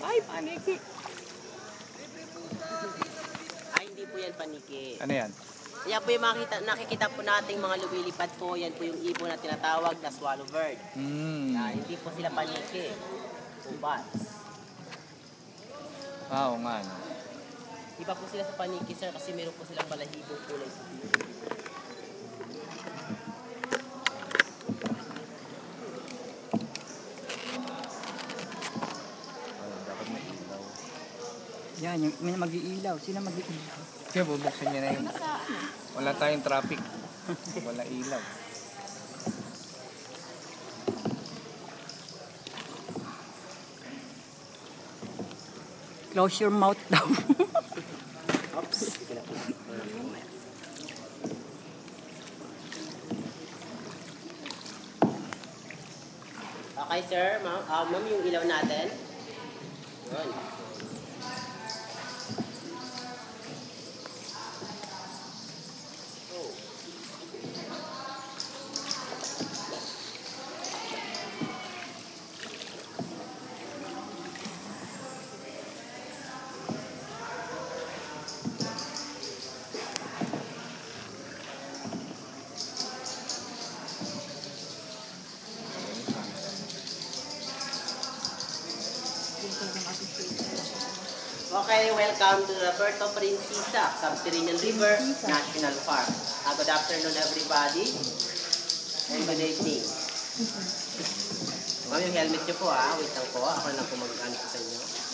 Ay, paniki. Ay, hindi po yan paniki. Ano yan? Yan po yung nakikita po nating mga lumilipad po. Yan po yung ibon na tinatawag na swallow bird. Hindi po sila paniki. Ubats. Oo nga, no? Iba po sila sa paniki, sir, kasi meron po silang balahibong kulay sa dito. Dapat may ilaw. Yan, yung may mag-iilaw. Sino mag-iilaw? Kaya bubuksan niya na yun. Wala tayong traffic. Wala ilaw. Close your mouth daw. Oops. Okay, sir. Ma'am, yung ilaw natin. Yun. Oh. Okay, welcome to Roberto Princesa, Subterranean River National Park. Good afternoon, everybody. And good evening. Ma'am, yung helmet nyo po, wait lang po. Ako na lang po mag-ano sa inyo.